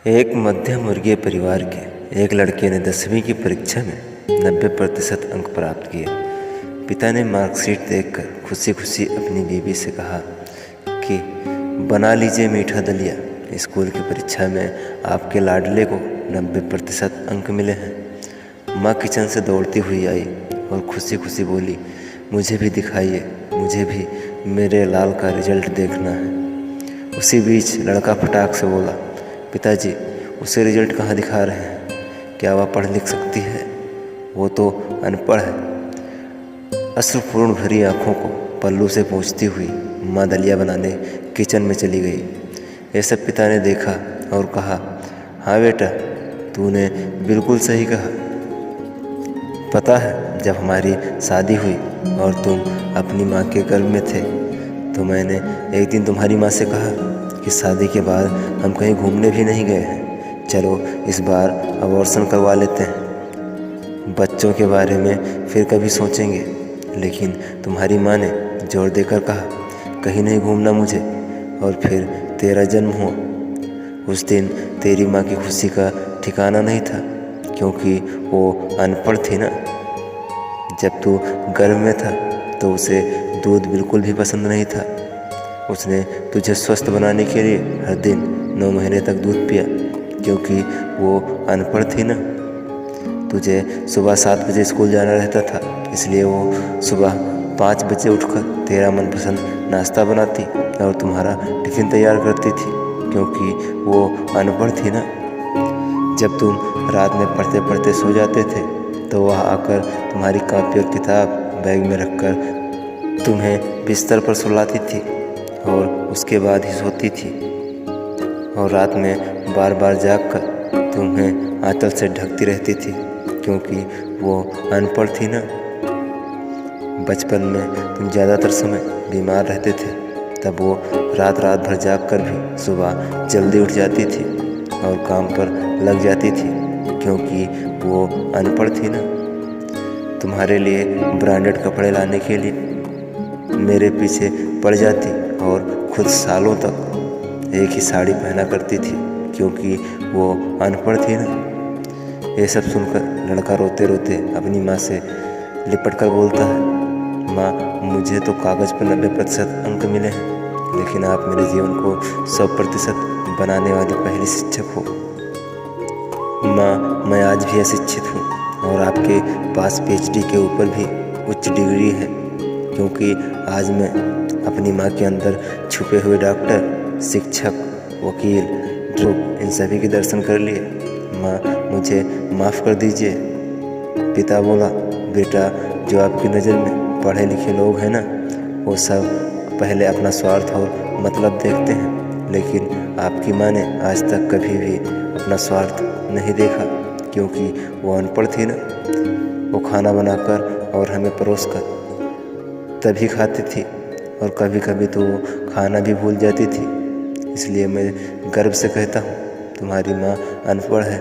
एक मध्यम वर्गीय परिवार के एक लड़के ने 10वीं की परीक्षा में 90% अंक प्राप्त किए। पिता ने मार्कशीट देखकर खुशी खुशी अपनी बीवी से कहा कि बना लीजिए मीठा दलिया, स्कूल की परीक्षा में आपके लाडले को 90% अंक मिले हैं। माँ किचन से दौड़ती हुई आई और खुशी खुशी बोली, मुझे भी दिखाइए, मुझे भी मेरे लाल का रिजल्ट देखना है। उसी बीच लड़का फटाक से बोला, पिताजी उसे रिजल्ट कहाँ दिखा रहे हैं? क्या वह पढ़ लिख सकती है? वो तो अनपढ़ है। अश्रुपूर्ण भरी आंखों को पल्लू से पोंछती हुई माँ दलिया बनाने किचन में चली गई। ये सब पिता ने देखा और कहा, हाँ बेटा, तूने बिल्कुल सही कहा। पता है, जब हमारी शादी हुई और तुम अपनी माँ के गर्भ में थे तो मैंने एक दिन तुम्हारी माँ से कहा कि शादी के बाद हम कहीं घूमने भी नहीं गए हैं, चलो इस बार अबॉर्शन करवा लेते हैं, बच्चों के बारे में फिर कभी सोचेंगे। लेकिन तुम्हारी माँ ने जोर देकर कहा, कहीं नहीं घूमना मुझे। और फिर तेरा जन्म हुआ। उस दिन तेरी माँ की खुशी का ठिकाना नहीं था, क्योंकि वो अनपढ़ थी ना। जब तू गर्भ में था तो उसे दूध बिल्कुल भी पसंद नहीं था। उसने तुझे स्वस्थ बनाने के लिए हर दिन 9 महीने तक दूध पिया, क्योंकि वो अनपढ़ थी ना। तुझे सुबह 7 बजे स्कूल जाना रहता था, इसलिए वो सुबह 5 बजे उठकर तेरा मनपसंद नाश्ता बनाती और तुम्हारा टिफ़िन तैयार करती थी, क्योंकि वो अनपढ़ थी ना। जब तुम रात में पढ़ते पढ़ते सो जाते थे तो वह आकर तुम्हारी कॉपी और किताब बैग में रखकर तुम्हें बिस्तर पर सुलाती थी और उसके बाद ही सोती थी। और रात में बार बार जागकर तुम्हें आंचल से ढकती रहती थी, क्योंकि वो अनपढ़ थी ना। बचपन में तुम ज़्यादातर समय बीमार रहते थे, तब वो रात भर जागकर भी सुबह जल्दी उठ जाती थी और काम पर लग जाती थी, क्योंकि वो अनपढ़ थी ना। तुम्हारे लिए ब्रांडेड कपड़े लाने के लिए मेरे पीछे पड़ जाती और खुद सालों तक एक ही साड़ी पहना करती थी, क्योंकि वो अनपढ़ थी ना। ये सब सुनकर लड़का रोते रोते अपनी माँ से लिपट कर बोलता है, माँ, मुझे तो कागज़ पर 90% अंक मिले हैं, लेकिन आप मेरे जीवन को 100% बनाने वाली पहली शिक्षक हो। माँ, मैं आज भी अशिक्षित हूँ और आपके पास PhD के ऊपर भी उच्च डिग्री है, क्योंकि आज मैं अपनी माँ के अंदर छुपे हुए डॉक्टर, शिक्षक, वकील, इन सभी के दर्शन कर लिए। माँ, मुझे माफ़ कर दीजिए। पिता बोला, बेटा, जो आपकी नज़र में पढ़े लिखे लोग हैं ना, वो सब पहले अपना स्वार्थ और मतलब देखते हैं, लेकिन आपकी माँ ने आज तक कभी भी अपना स्वार्थ नहीं देखा, क्योंकि वो अनपढ़ थी ना। वो खाना बनाकर और हमें परोस कर तभी खाती थी, और कभी कभी तो वो खाना भी भूल जाती थी। इसलिए मैं गर्व से कहता हूँ, तुम्हारी माँ अनपढ़ है